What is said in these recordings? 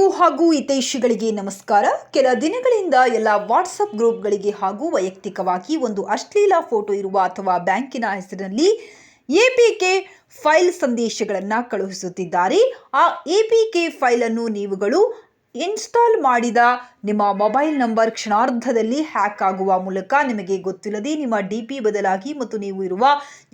ಎಲ್ಲರಿಗೂ ಹಾಗೂ ಹಿತೈಷಿಗಳಿಗೆ ನಮಸ್ಕಾರ. ಕೆಲ ದಿನಗಳಿಂದ ಎಲ್ಲ ವಾಟ್ಸಪ್ ಗ್ರೂಪ್ಗಳಿಗೆ ಹಾಗೂ ವೈಯಕ್ತಿಕವಾಗಿ ಒಂದು ಅಶ್ಲೀಲ ಫೋಟೋ ಇರುವ ಅಥವಾ ಬ್ಯಾಂಕಿನ ಹೆಸರಿನಲ್ಲಿ ಎಪಿಕೆ ಫೈಲ್ ಸಂದೇಶಗಳನ್ನು ಕಳುಹಿಸುತ್ತಿದ್ದಾರೆ. ಆ ಎಪಿಕೆ ಫೈಲ್ ಅನ್ನು ನೀವುಗಳು ಇನ್ಸ್ಟಾಲ್ ಮಾಡಿದ ನಿಮ್ಮ ಮೊಬೈಲ್ ನಂಬರ್ ಕ್ಷಣಾರ್ಧದಲ್ಲಿ ಹ್ಯಾಕ್ ಆಗುವ ಮೂಲಕ ನಿಮಗೆ ಗೊತ್ತಿಲ್ಲದೆ ನಿಮ್ಮ ಡಿಪಿ ಬದಲಾಗಿ ಮತ್ತು ನೀವು ಇರುವ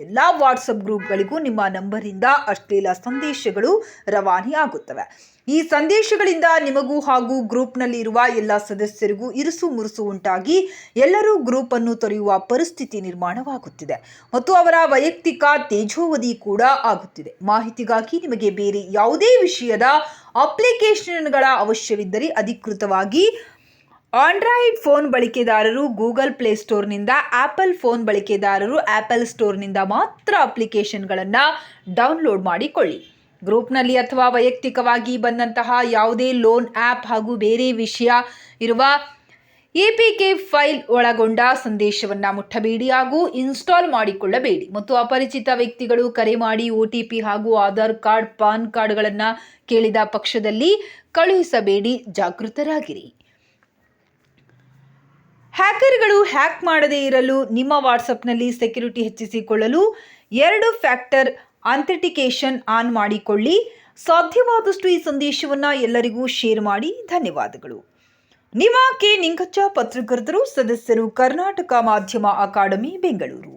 ಎಲ್ಲ ವಾಟ್ಸಪ್ ಗ್ರೂಪ್ಗಳಿಗೂ ನಿಮ್ಮ ನಂಬರಿಂದ ಅಶ್ಲೀಲ ಸಂದೇಶಗಳು ರವಾನೆ ಆಗುತ್ತವೆ. ಈ ಸಂದೇಶಗಳಿಂದ ನಿಮಗೂ ಹಾಗೂ ಗ್ರೂಪ್ನಲ್ಲಿ ಇರುವ ಎಲ್ಲ ಸದಸ್ಯರಿಗೂ ಇರುಸು ಮುರುಸು ಉಂಟಾಗಿ ಎಲ್ಲರೂ ಗ್ರೂಪ್ ಅನ್ನು ತೊರೆಯುವ ಪರಿಸ್ಥಿತಿ ನಿರ್ಮಾಣವಾಗುತ್ತಿದೆ ಮತ್ತು ಅವರ ವೈಯಕ್ತಿಕ ತೇಜೋವಧಿ ಕೂಡ ಆಗುತ್ತಿದೆ. ಮಾಹಿತಿಗಾಗಿ ನಿಮಗೆ ಬೇರೆ ಯಾವುದೇ ವಿಷಯದ ಅಪ್ಲಿಕೇಶನ್ಗಳ ಅವಶ್ಯವಿದ್ದರೆ ಅಧಿಕೃತವಾಗಿ ಆಂಡ್ರಾಯ್ಡ್ ಫೋನ್ ಬಳಕೆದಾರರು ಗೂಗಲ್ ಪ್ಲೇಸ್ಟೋರ್ನಿಂದ, ಆಪಲ್ ಫೋನ್ ಬಳಕೆದಾರರು ಆಪಲ್ ಸ್ಟೋರ್ನಿಂದ ಮಾತ್ರ ಅಪ್ಲಿಕೇಶನ್ಗಳನ್ನು ಡೌನ್ಲೋಡ್ ಮಾಡಿಕೊಳ್ಳಿ. ಗ್ರೂಪ್ನಲ್ಲಿ ಅಥವಾ ವೈಯಕ್ತಿಕವಾಗಿ ಬಂದಂತಹ ಯಾವುದೇ ಲೋನ್ ಆ್ಯಪ್ ಹಾಗೂ ಬೇರೆ ವಿಷಯ ಇರುವ ಎಪಿಕೆ ಫೈಲ್ ಒಳಗೊಂಡ ಸಂದೇಶವನ್ನು ಮುಟ್ಟಬೇಡಿ ಹಾಗೂ ಇನ್ಸ್ಟಾಲ್ ಮಾಡಿಕೊಳ್ಳಬೇಡಿ ಮತ್ತು ಅಪರಿಚಿತ ವ್ಯಕ್ತಿಗಳು ಕರೆ ಮಾಡಿ OTP ಹಾಗೂ ಆಧಾರ್ ಕಾರ್ಡ್, ಪಾನ್ ಕಾರ್ಡ್ಗಳನ್ನು ಕೇಳಿದ ಪಕ್ಷದಲ್ಲಿ ಕಳುಹಿಸಬೇಡಿ. ಜಾಗೃತರಾಗಿರಿ. ಹ್ಯಾಕರ್ಗಳು ಹ್ಯಾಕ್ ಮಾಡದೇ ಇರಲು ನಿಮ್ಮ ವಾಟ್ಸಪ್ನಲ್ಲಿ ಸೆಕ್ಯುರಿಟಿ ಹೆಚ್ಚಿಸಿಕೊಳ್ಳಲು 2 ಫ್ಯಾಕ್ಟರ್ ಅಥೆಂಟಿಕೇಷನ್ ಆನ್ ಮಾಡಿಕೊಳ್ಳಿ. ಸಾಧ್ಯವಾದಷ್ಟು ಈ ಸಂದೇಶವನ್ನು ಎಲ್ಲರಿಗೂ ಶೇರ್ ಮಾಡಿ. ಧನ್ಯವಾದಗಳು. ನಿಮ್ಮ ಕೆ ನಿಂಗಚ್ಚ, ಪತ್ರಕರ್ತರು, ಸದಸ್ಯರು, ಕರ್ನಾಟಕ ಮಾಧ್ಯಮ ಅಕಾಡೆಮಿ, ಬೆಂಗಳೂರು.